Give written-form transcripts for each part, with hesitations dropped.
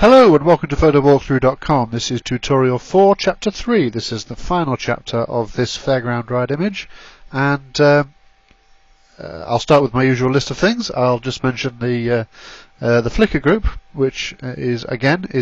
Hello and welcome to photowalkthrough.com. This is tutorial 4, chapter 3. This is the final chapter of this fairground ride image, and I'll start with my usual list of things. I'll just mention the Flickr group, which is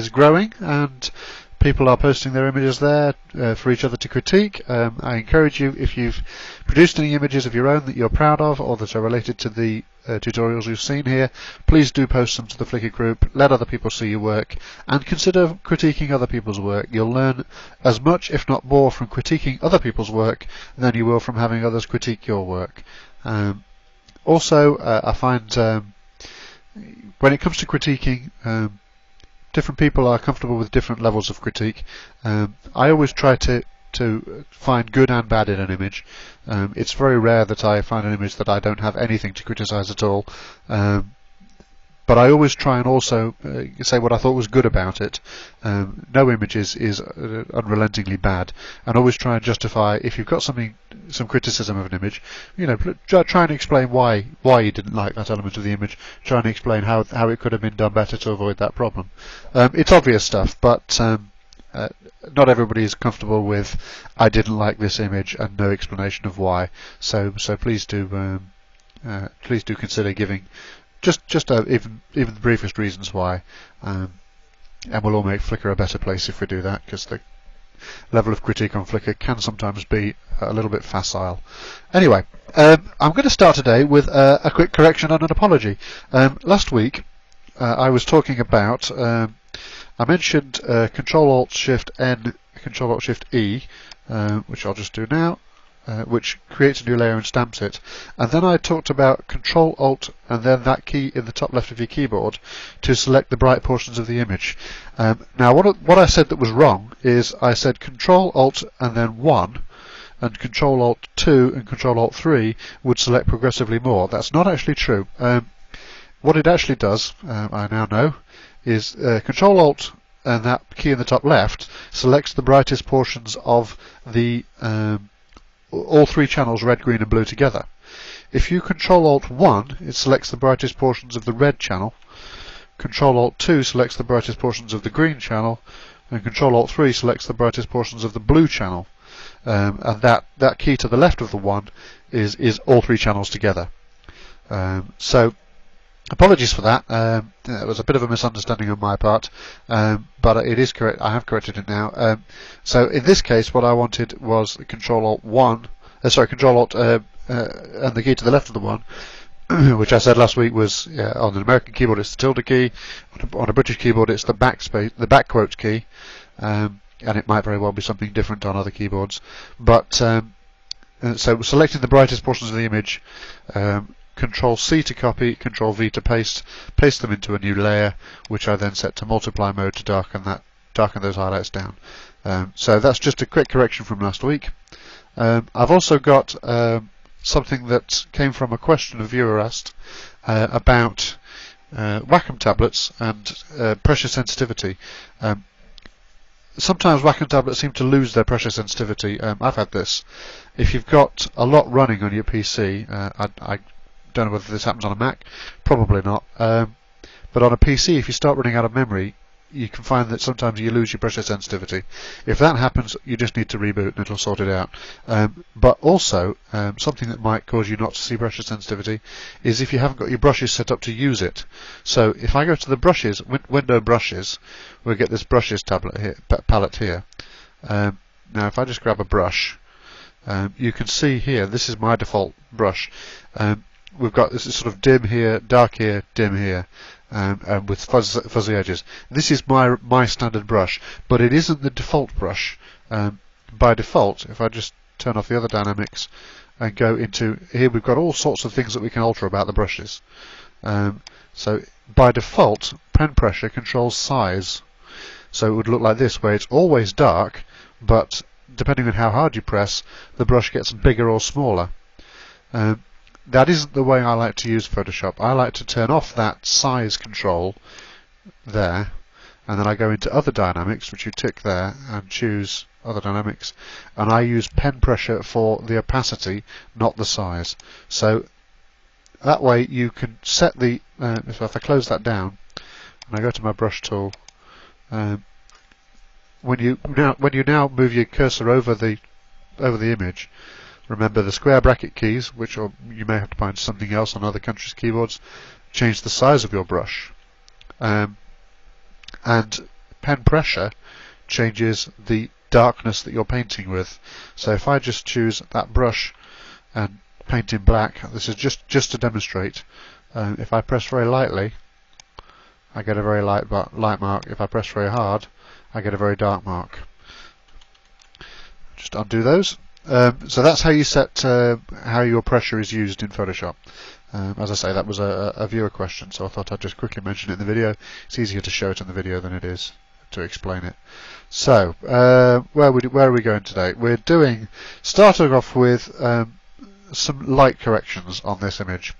growing, and people are posting their images there for each other to critique. I encourage you, if you've produced any images of your own that you're proud of or that are related to the tutorials you've seen here, please do post them to the Flickr group, let other people see your work, and consider critiquing other people's work. You'll learn as much, if not more, from critiquing other people's work than you will from having others critique your work. Also, I find when it comes to critiquing, different people are comfortable with different levels of critique. I always try to find good and bad in an image. It's very rare that I find an image that I don't have anything to criticize at all. But I always try and also say what I thought was good about it. No image is unrelentingly bad, and always try and justify, if you've got some criticism of an image, try and explain why you didn't like that element of the image. Try and explain how it could have been done better to avoid that problem. It's obvious stuff, but not everybody is comfortable with "I didn't like this image" and no explanation of why. So please do consider giving just even the briefest reasons why, and we'll all make Flickr a better place if we do that, because the level of critique on Flickr can sometimes be a little bit facile. Anyway, I'm going to start today with a quick correction and an apology. Last week I was talking about I mentioned Control-Alt-Shift-N, Control-Alt-Shift-E, which I'll just do now, which creates a new layer and stamps it. And then I talked about Control-Alt and then that key in the top left of your keyboard to select the bright portions of the image. Now what I said that was wrong is I said Control-Alt and then 1, and Control-Alt-2 and Control-Alt-3 would select progressively more. That's not actually true. What it actually does, I now know, is Control-Alt and that key in the top left selects the brightest portions of the all three channels, red, green and blue together. If you Control-Alt-1, it selects the brightest portions of the red channel. Control-Alt-2 selects the brightest portions of the green channel, and Control-Alt-3 selects the brightest portions of the blue channel. And that key to the left of the 1 is all three channels together. So apologies for that. It was a bit of a misunderstanding on my part, but it is correct. I have corrected it now. So in this case, what I wanted was Control-Alt-1, Control-Alt and the key to the left of the 1, which I said last week was on an American keyboard it's the tilde key, on a British keyboard it's the back quote key, and it might very well be something different on other keyboards. But so selecting the brightest portions of the image. Control-C to copy, Control-V to paste them into a new layer, which I then set to multiply mode to darken those highlights down. So that's just a quick correction from last week. I've also got something that came from a question a viewer asked about Wacom tablets and pressure sensitivity. Sometimes Wacom tablets seem to lose their pressure sensitivity. I've had this. If you've got a lot running on your PC, I don't know whether this happens on a Mac, probably not, but on a PC, if you start running out of memory, you can find that sometimes you lose your pressure sensitivity. If that happens, you just need to reboot and it'll sort it out. But also, something that might cause you not to see pressure sensitivity is if you haven't got your brushes set up to use it. So if I go to the brushes, window brushes, we'll get this brushes palette here. Now if I just grab a brush, you can see here, this is my default brush. We've got this sort of dim here, dark here, dim here, and with fuzzy edges. This is my standard brush, but it isn't the default brush. By default, if I just turn off the other dynamics and go into here, we've got all sorts of things that we can alter about the brushes. So by default, pen pressure controls size. So it would look like this, where it's always dark, but depending on how hard you press, the brush gets bigger or smaller. That isn't the way I like to use Photoshop. I like to turn off that size control there, and then I go into other dynamics, which you tick there, and choose other dynamics, and I use pen pressure for the opacity, not the size. So that way you can set the, if I close that down, and I go to my brush tool, when you now move your cursor over the image, remember the square bracket keys, which you may have to find something else on other countries' keyboards, change the size of your brush, and pen pressure changes the darkness that you're painting with. So if I just choose that brush and paint in black, this is just to demonstrate. If I press very lightly, I get a very light mark. If I press very hard, I get a very dark mark. Just undo those. So that's how you set how your pressure is used in Photoshop. As I say, that was a viewer question, so I thought I'd just quickly mention it in the video. It's easier to show it in the video than it is to explain it. So, where are we going today? We're starting off with some light corrections on this image.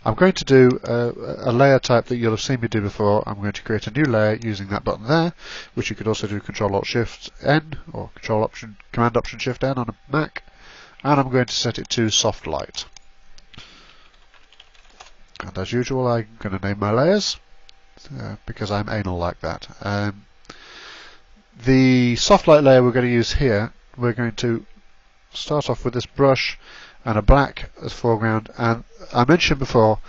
I'm going to do a layer type that you'll have seen me do before. I'm going to create a new layer using that button there, which you could also do Control-Alt-Shift-N or Command-Option-Shift-N on a Mac, and I'm going to set it to Soft Light. And as usual, I'm going to name my layers because I'm anal like that. The Soft Light layer we're going to use here, we're going to start off with this brush and a black as foreground, and I mentioned before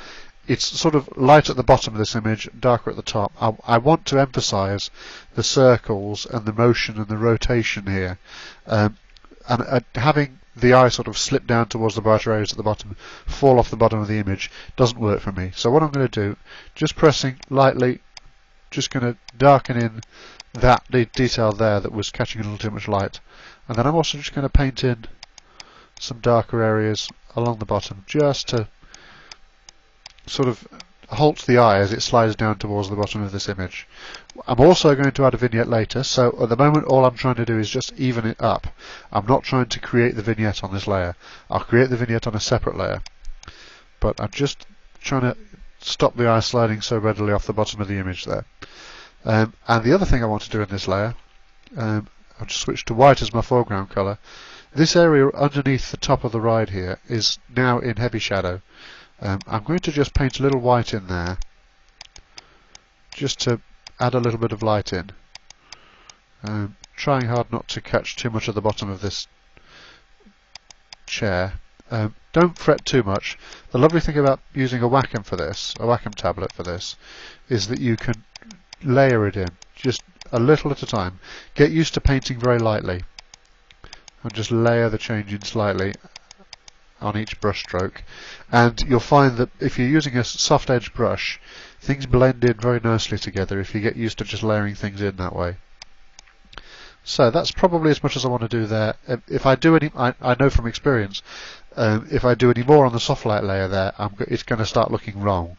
it's sort of light at the bottom of this image, darker at the top. I want to emphasize the circles and the motion and the rotation here, and having the eye sort of slip down towards the brighter areas at the bottom, fall off the bottom of the image, doesn't work for me. So what I'm going to do, just pressing lightly, just going to darken in that detail there that was catching a little too much light, and then I'm also just going to paint in some darker areas along the bottom, just to sort of halt the eye as it slides down towards the bottom of this image. I'm also going to add a vignette later, so at the moment all I'm trying to do is just even it up. I'm not trying to create the vignette on this layer. I'll create the vignette on a separate layer, but I'm just trying to stop the eye sliding so readily off the bottom of the image there. And the other thing I want to do in this layer, I'll just switch to white as my foreground colour. This area underneath the top of the ride here is now in heavy shadow. I'm going to just paint a little white in there, just to add a little bit of light in. Trying hard not to catch too much at the bottom of this chair. Don't fret too much. The lovely thing about using a Wacom for this, a Wacom tablet for this, is that you can layer it in, just a little at a time. Get used to painting very lightly, and just layer the change in slightly on each brush stroke, and you'll find that if you're using a soft edge brush, things blend in very nicely together if you get used to just layering things in that way. So that's probably as much as I want to do there. If I do any, I know from experience, if I do any more on the soft light layer there, it's going to start looking wrong.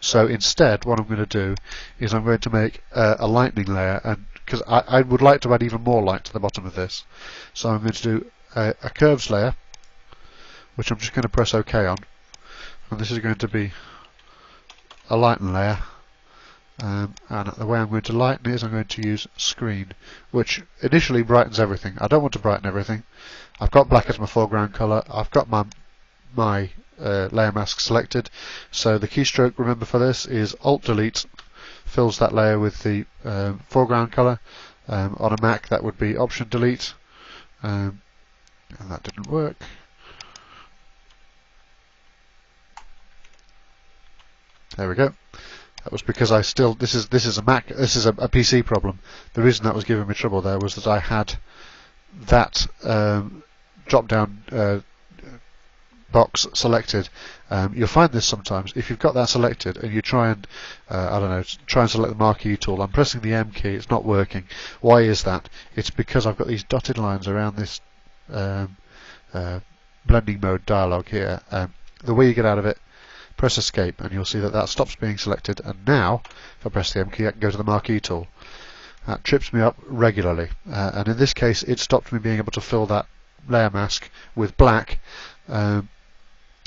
So instead, what I'm going to do is I'm going to make a lightening layer, and because I would like to add even more light to the bottom of this, so I'm going to do a curves layer, which I'm just going to press OK on, and this is going to be a lighten layer. And the way I'm going to lighten it is I'm going to use screen, which initially brightens everything. I don't want to brighten everything. I've got black as my foreground colour. I've got my layer mask selected. So the keystroke, remember, for this is Alt-Delete, fills that layer with the foreground colour. On a Mac that would be Option-Delete, and that didn't work. There we go. That was because this is a Mac, this is a PC problem. The reason that was giving me trouble there was that I had that drop down box selected. You'll find this sometimes if you've got that selected and you try and try and select the marquee tool. I'm pressing the M key, it's not working. Why is that? It's because I've got these dotted lines around this blending mode dialog here. The way you get out of it, press escape, and you'll see that stops being selected, and now if I press the M key I can go to the marquee tool. That trips me up regularly, and in this case it stopped me being able to fill that layer mask with black,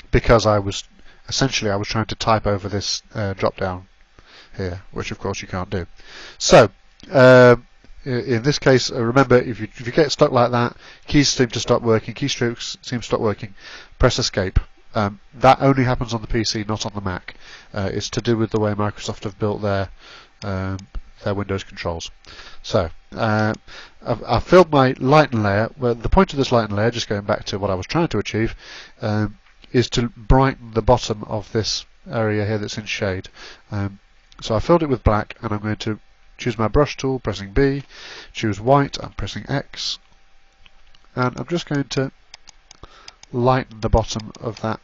because I was trying to type over this drop down here, which of course you can't do. So in this case, remember, if you get stuck like that, keys seem to stop working, keystrokes seem to stop working, press escape. That only happens on the PC, not on the Mac. It's to do with the way Microsoft have built their their Windows controls. So I've filled my lighten layer. Well, the point of this lighten layer, just going back to what I was trying to achieve, is to brighten the bottom of this area here that's in shade. So I filled it with black, and I'm going to choose my brush tool, pressing B, choose white, I'm pressing X, and I'm just going to lighten the bottom of that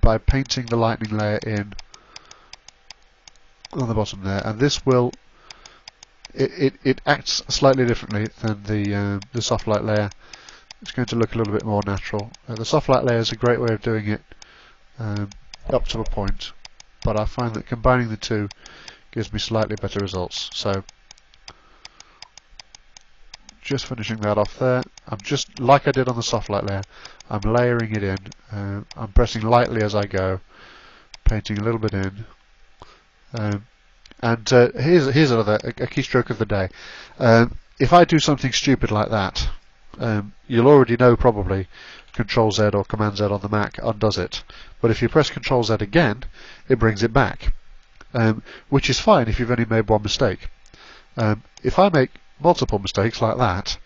by painting the lightning layer in on the bottom there, and this will it acts slightly differently than the soft light layer. It's going to look a little bit more natural. The soft light layer is a great way of doing it up to a point, but I find that combining the two gives me slightly better results. So just finishing that off there. I'm just, like I did on the soft light layer, I'm layering it in. I'm pressing lightly as I go, painting a little bit in. Here's another a keystroke of the day. If I do something stupid like that, you'll already know probably Control Z or Command Z on the Mac undoes it. But if you press Control Z again, it brings it back, which is fine if you've only made one mistake. If I make multiple mistakes like that,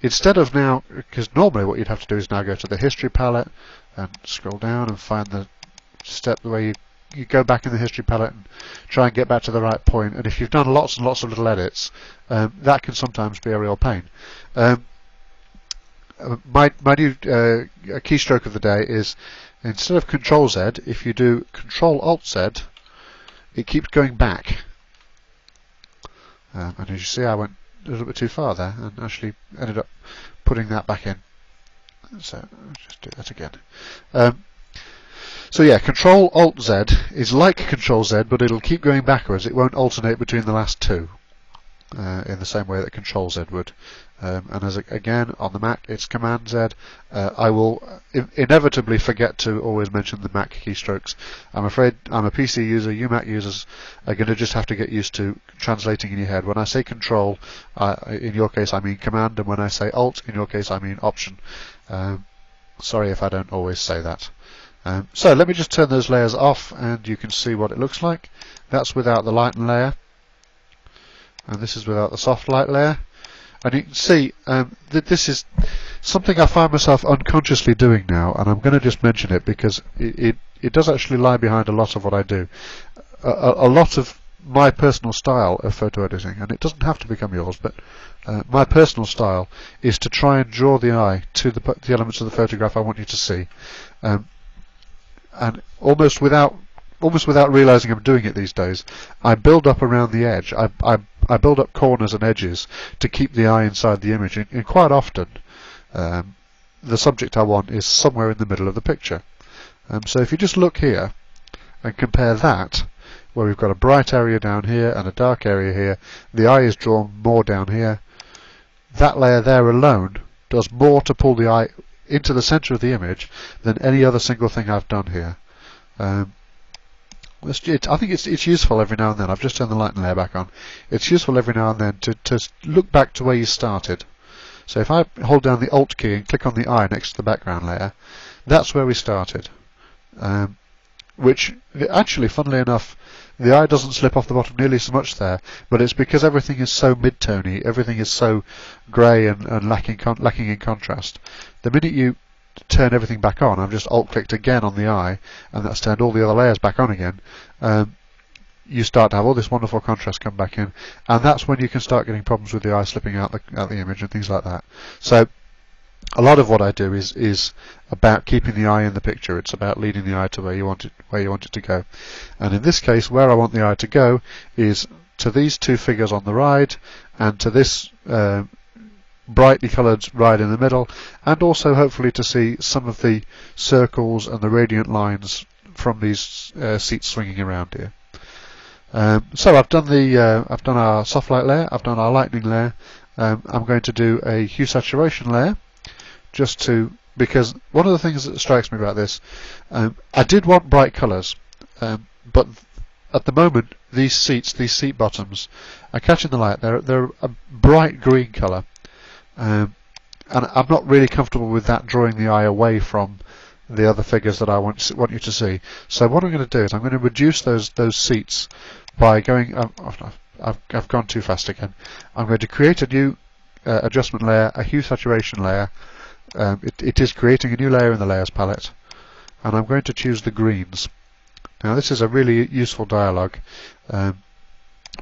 instead of now, because normally what you'd have to do is now go to the history palette and scroll down and find the step where you go back in the history palette and try and get back to the right point, and if you've done lots and lots of little edits, that can sometimes be a real pain. My new keystroke of the day is, instead of Control Z, if you do Control Alt Z, it keeps going back. And as you see, I went a little bit too far there and actually ended up putting that back in. So I'll just do that again. So yeah, Control Alt Z is like Control Z, but it'll keep going backwards. It won't alternate between the last two in the same way that Control Z would. And as again on the Mac, it's Command Z. I will inevitably forget to always mention the Mac keystrokes. I'm afraid I'm a PC user. You Mac users are going to just have to get used to translating in your head. When I say Control, in your case I mean Command, and when I say Alt, in your case I mean Option. Sorry if I don't always say that. So let me just turn those layers off, and you can see what it looks like. That's without the lighten layer, and this is without the soft light layer. And you can see that this is something I find myself unconsciously doing now, and I'm going to just mention it because it does actually lie behind a lot of what I do. A lot of my personal style of photo editing, and it doesn't have to become yours, but my personal style is to try and draw the eye to the elements of the photograph I want you to see. And almost without realizing I'm doing it these days, I build up around the edge. I build up corners and edges to keep the eye inside the image, and quite often the subject I want is somewhere in the middle of the picture. So if you just look here and compare that, where we've got a bright area down here and a dark area here, the eye is drawn more down here. That layer there alone does more to pull the eye into the center of the image than any other single thing I've done here. I think it's useful every now and then. I've just turned the lighten layer back on. It's useful every now and then to look back to where you started. So if I hold down the Alt key and click on the eye next to the background layer, that's where we started. Which actually, funnily enough, the eye doesn't slip off the bottom nearly so much there, but it's because everything is so mid-tony, everything is so grey and lacking in contrast. The minute you turn everything back on, I've just alt-clicked again on the eye, and that's turned all the other layers back on again, you start to have all this wonderful contrast come back in, and that's when you can start getting problems with the eye slipping out the image and things like that. So a lot of what I do is about keeping the eye in the picture. It's about leading the eye to where you want it to go. And in this case, where I want the eye to go is to these two figures on the right, and to this brightly coloured ride in the middle, and also hopefully to see some of the circles and the radiant lines from these seats swinging around here. So I've done our soft light layer, I've done our lightning layer. I'm going to do a hue saturation layer, because one of the things that strikes me about this, I did want bright colours, but at the moment these seat bottoms are catching the light. They're a bright green colour, and I'm not really comfortable with that drawing the eye away from the other figures that I want you to see. So what I'm going to do is I'm going to reduce those seats by going. I've gone too fast again. I'm going to create a new adjustment layer, a hue saturation layer. It is creating a new layer in the layers palette, and I'm going to choose the greens. Now this is a really useful dialogue.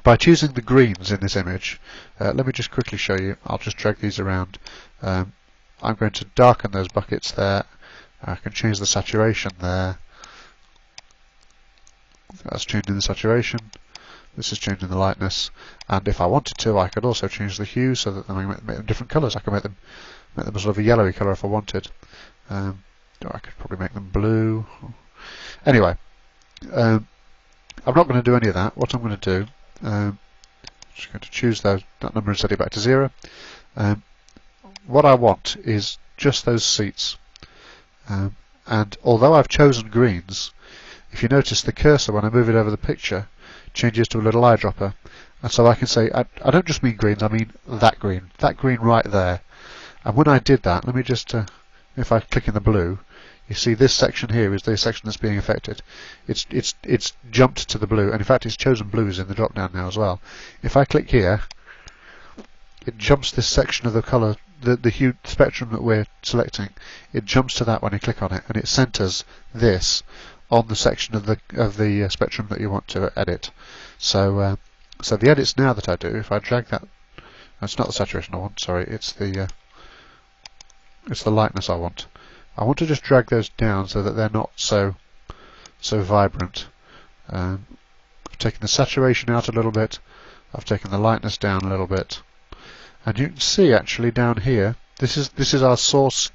By choosing the greens in this image, let me just quickly show you. I'll just drag these around. I'm going to darken those buckets there. I can change the saturation there. That's changing the saturation. This is changing the lightness. And if I wanted to, I could also change the hue so that I can make them different colours. I could make them a sort of a yellowy colour if I wanted. Or I could probably make them blue. Anyway, I'm not going to do any of that. What I'm going to do, I'm just going to choose that number and set it back to 0. What I want is just those seats. And although I've chosen greens, if you notice the cursor when I move it over the picture changes to a little eyedropper, and so I can say I don't just mean greens, I mean that green right there. And when I did that, let me just if I click in the blue, you see this section here is the section that's being affected. It's jumped to the blue, and in fact it's chosen blues in the drop down now as well. If I click here, it jumps this section of the colour, the hue spectrum that we're selecting. It jumps to that when you click on it, and it centres this on the section of the spectrum that you want to edit. So the edits now that I do, if I drag that, it's not the saturation I want. Sorry, it's the lightness I want. I want to just drag those down so that they're not so vibrant. I've taken the saturation out a little bit. I've taken the lightness down a little bit. And you can see actually down here, this is our source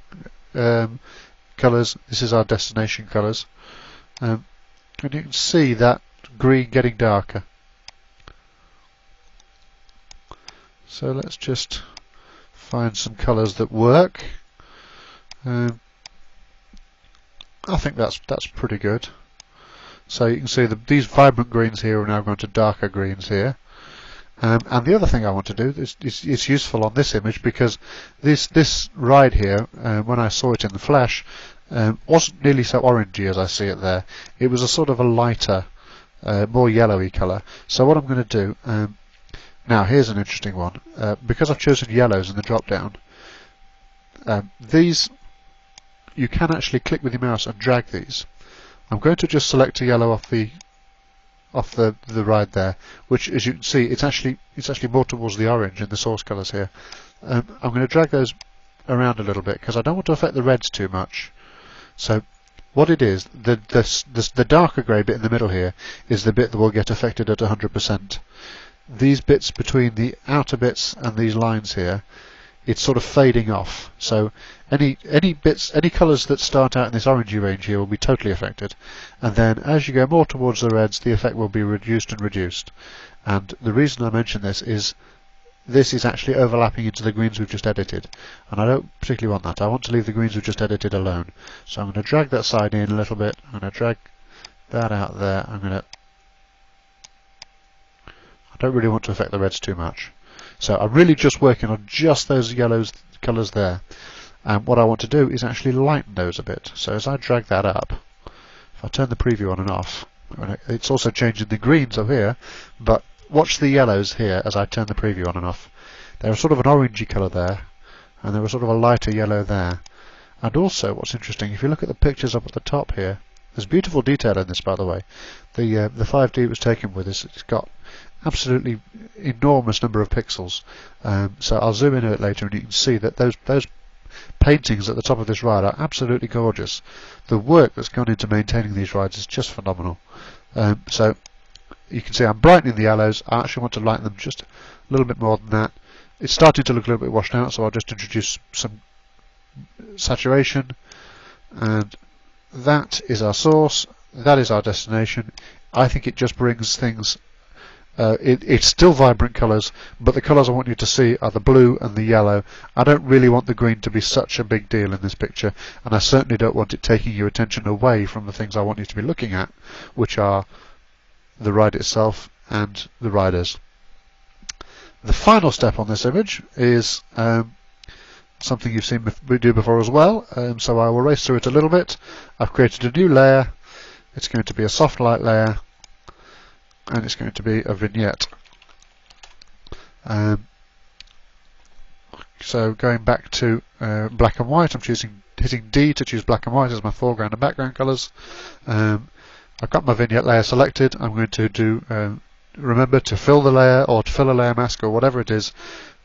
colours, this is our destination colours, and you can see that green getting darker. So let's just find some colours that work. I think that's pretty good. So you can see these vibrant greens here are now going to darker greens here. And the other thing I want to do is useful on this image, because this ride here, when I saw it in the flesh, wasn't nearly so orangey as I see it there. It was a sort of a lighter, more yellowy colour. So what I'm going to do, now here's an interesting one. Because I've chosen yellows in the drop down, these you can actually click with your mouse and drag these. I'm going to just select a yellow off the ride there, which, as you can see, it's actually more towards the orange in the source colours here. I'm going to drag those around a little bit because I don't want to affect the reds too much. So what it is, the darker grey bit in the middle here is the bit that will get affected at 100%. These bits between the outer bits and these lines here, it's sort of fading off. So any colours that start out in this orangey range here will be totally affected, and then as you go more towards the reds, the effect will be reduced and reduced. And the reason I mention this is actually overlapping into the greens we've just edited, and I don't particularly want that. I want to leave the greens we've just edited alone. So I'm going to drag that side in a little bit. I'm going to drag that out there. I don't really want to affect the reds too much. So I'm really just working on just those yellows colours there. And what I want to do is actually lighten those a bit. So as I drag that up, if I turn the preview on and off, it's also changing the greens up here, but watch the yellows here as I turn the preview on and off. They're sort of an orangey colour there, and they're sort of a lighter yellow there. And also, what's interesting, if you look at the pictures up at the top here, there's beautiful detail in this, by the way. The 5D it was taken with this, it's got absolutely enormous number of pixels. So I'll zoom in a bit later and you can see that those paintings at the top of this ride are absolutely gorgeous. The work that's gone into maintaining these rides is just phenomenal. So you can see I'm brightening the yellows. I actually want to lighten them just a little bit more than that. It's starting to look a little bit washed out, so I'll just introduce some saturation, and that is our source, that is our destination. I think it just brings things, it's still vibrant colours, but the colours I want you to see are the blue and the yellow. I don't really want the green to be such a big deal in this picture, and I certainly don't want it taking your attention away from the things I want you to be looking at, which are the ride itself and the riders. The final step on this image is something you've seen me do before as well, so I will race through it a little bit. I've created a new layer. It's going to be a soft light layer, and it's going to be a vignette. Um, so going back to black and white, I'm hitting D to choose black and white as my foreground and background colours. I've got my vignette layer selected. I'm going to do remember to fill the layer, or to fill a layer mask, or whatever it is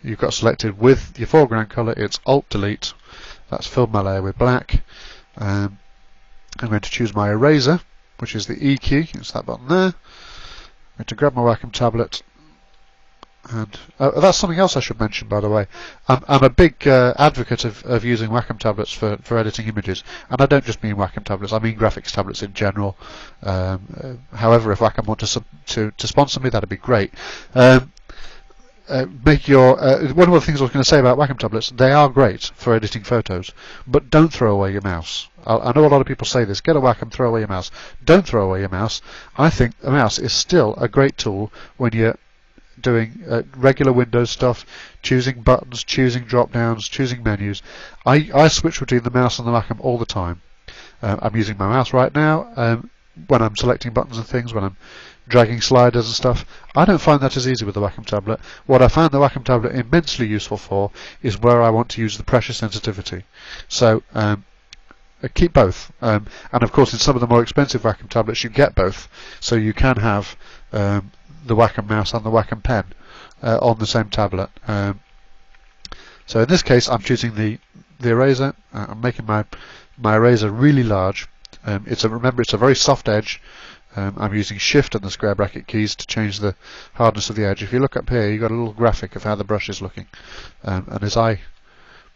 you've got selected with your foreground colour. It's Alt Delete. That's filled my layer with black. I'm going to choose my eraser, which is the E key. It's that button there. I'm going to grab my Wacom tablet. And that's something else I should mention, by the way. I'm a big advocate of using Wacom tablets for editing images, and I don't just mean Wacom tablets. I mean graphics tablets in general. However, if Wacom want to sponsor me, that'd be great. One of the things I was going to say about Wacom tablets, they are great for editing photos, but don't throw away your mouse. I know a lot of people say this: get a Wacom, throw away your mouse. Don't throw away your mouse. I think a mouse is still a great tool when you're doing regular Windows stuff, choosing buttons, choosing drop downs, choosing menus. I switch between the mouse and the Wacom all the time. I'm using my mouse right now when I'm selecting buttons and things, when I'm dragging sliders and stuff. I don't find that as easy with the Wacom tablet. What I find the Wacom tablet immensely useful for is where I want to use the pressure sensitivity. So keep both. And of course, in some of the more expensive Wacom tablets, you get both, so you can have the Wacom mouse and the Wacom pen on the same tablet. So in this case, I'm choosing the eraser. I'm making my eraser really large. Remember, it's a very soft edge. I'm using Shift and the square bracket keys to change the hardness of the edge. If you look up here, you've got a little graphic of how the brush is looking. And as I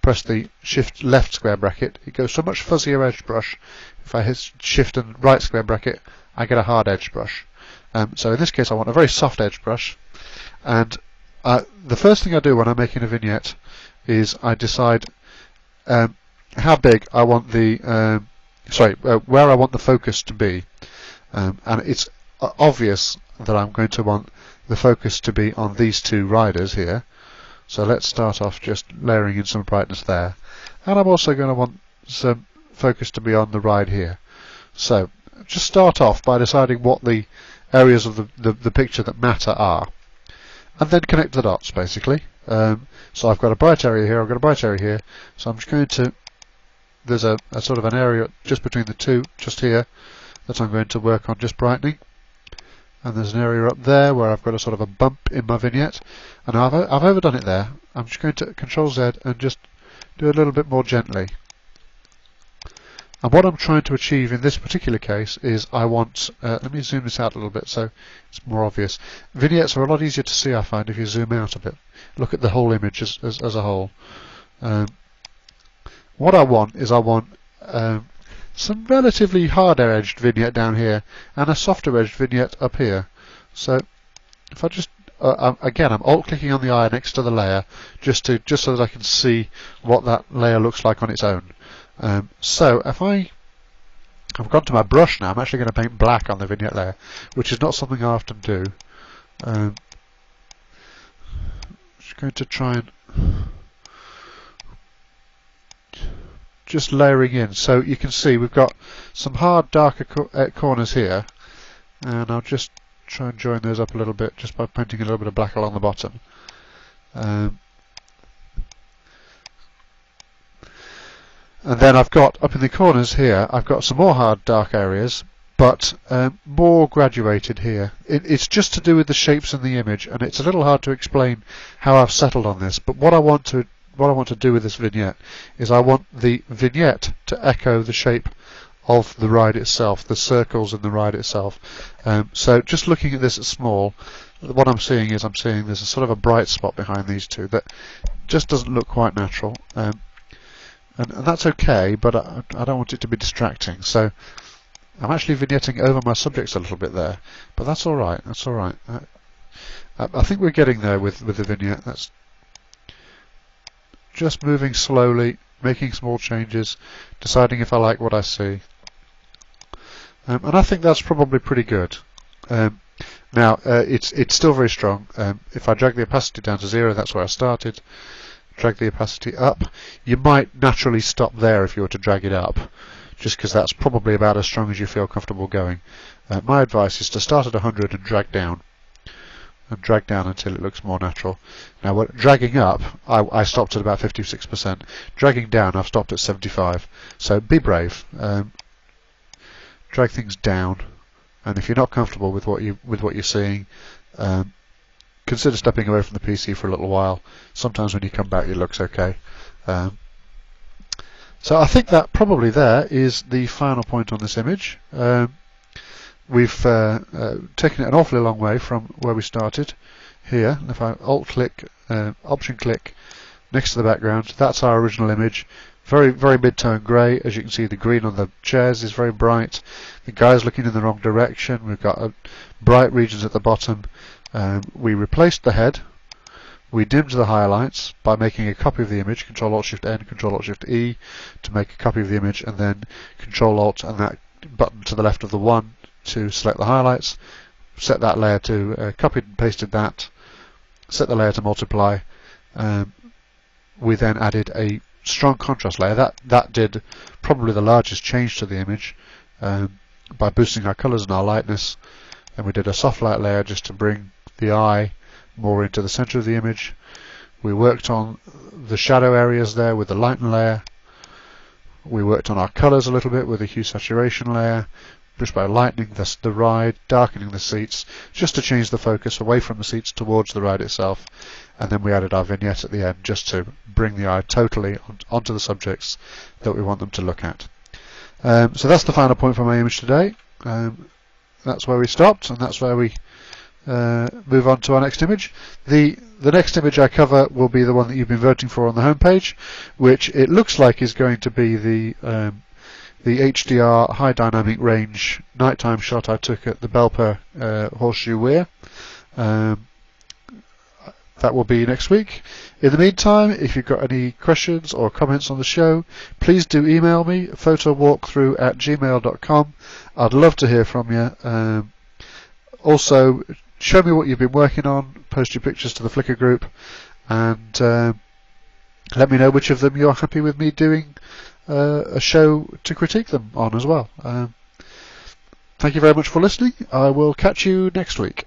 press the Shift left square bracket, it goes to a much fuzzier edge brush. If I hit Shift and right square bracket, I get a hard edge brush. So in this case, I want a very soft edge brush, and the first thing I do when I'm making a vignette is I decide how big I want the where I want the focus to be, and it's obvious that I'm going to want the focus to be on these two riders here. So let's start off just layering in some brightness there, and I'm also going to want some focus to be on the ride here. So just start off by deciding what the areas of the picture that matter are, and then connect the dots basically. So I've got a bright area here, I've got a bright area here, so I'm just going to, there's a sort of an area just between the two, just here, that I'm going to work on just brightening, and there's an area up there where I've got a sort of a bump in my vignette, and I've overdone it there. I'm just going to Control Z and just do a little bit more gently. And what I'm trying to achieve in this particular case is I want, let me zoom this out a little bit so it's more obvious. Vignettes are a lot easier to see, I find, if you zoom out a bit. Look at the whole image as a whole. What I want is some relatively harder edged vignette down here and a softer edged vignette up here. So if I just, again, I'm alt clicking on the eye next to the layer just so that I can see what that layer looks like on its own. So if I've gone to my brush now, I'm actually going to paint black on the vignette layer, which is not something I often do. Just going to try and just layering in, so you can see we've got some hard darker corners here, and I'll just try and join those up a little bit just by painting a little bit of black along the bottom. And then I've got, up in the corners here, I've got some more hard dark areas, but more graduated here. It's just to do with the shapes in the image, and it's a little hard to explain how I've settled on this, but what I want to do with this vignette is I want the vignette to echo the shape of the ride itself, the circles in the ride itself. So just looking at this at small, what I'm seeing there's a sort of a bright spot behind these two that just doesn't look quite natural. And that's okay, but I don't want it to be distracting. So I'm actually vignetting over my subjects a little bit there, but that's all right. That's all right. I think we're getting there with the vignette. That's just moving slowly, making small changes, deciding if I like what I see, and I think that's probably pretty good. Now it's still very strong. If I drag the opacity down to 0, that's where I started. Drag the opacity up. You might naturally stop there if you were to drag it up, just because that's probably about as strong as you feel comfortable going. My advice is to start at 100 and drag down. and drag down until it looks more natural. Now, dragging up, I stopped at about 56%. Dragging down, I've stopped at 75%. So be brave. Drag things down, and if you're not comfortable with what you're seeing, consider stepping away from the PC for a little while. Sometimes when you come back, it looks okay. So I think that probably there is the final point on this image. We've taken it an awfully long way from where we started here. And if I Alt-click, Option-click next to the background, that's our original image. Very, very mid-tone grey. As you can see, the green on the chairs is very bright. The guy's looking in the wrong direction. We've got bright regions at the bottom. We replaced the head. We dimmed the highlights by making a copy of the image, Control-Alt-Shift-N, Control-Alt-Shift-E to make a copy of the image, and then Control-Alt and that button to the left of the 1 to select the highlights. Set that layer to, copied and pasted that, set the layer to multiply. We then added a strong contrast layer. That did probably the largest change to the image by boosting our colours and our lightness. And we did a soft light layer just to bring the eye more into the centre of the image. We worked on the shadow areas there with the lighten layer. We worked on our colours a little bit with the hue saturation layer, just by lightening the ride, darkening the seats, just to change the focus away from the seats towards the ride itself. And then we added our vignette at the end just to bring the eye totally onto the subjects that we want them to look at. So that's the final point for my image today. That's where we stopped, and that's where we move on to our next image. The next image I cover will be the one that you've been voting for on the homepage, which it looks like is going to be the HDR high dynamic range nighttime shot I took at the Belper Horseshoe Weir. That will be next week. In the meantime, if you've got any questions or comments on the show, please do email me, photowalkthrough@gmail.com. I'd love to hear from you. Also, show me what you've been working on, post your pictures to the Flickr group, and let me know which of them you're happy with me doing a show to critique them on as well. Thank you very much for listening. I will catch you next week.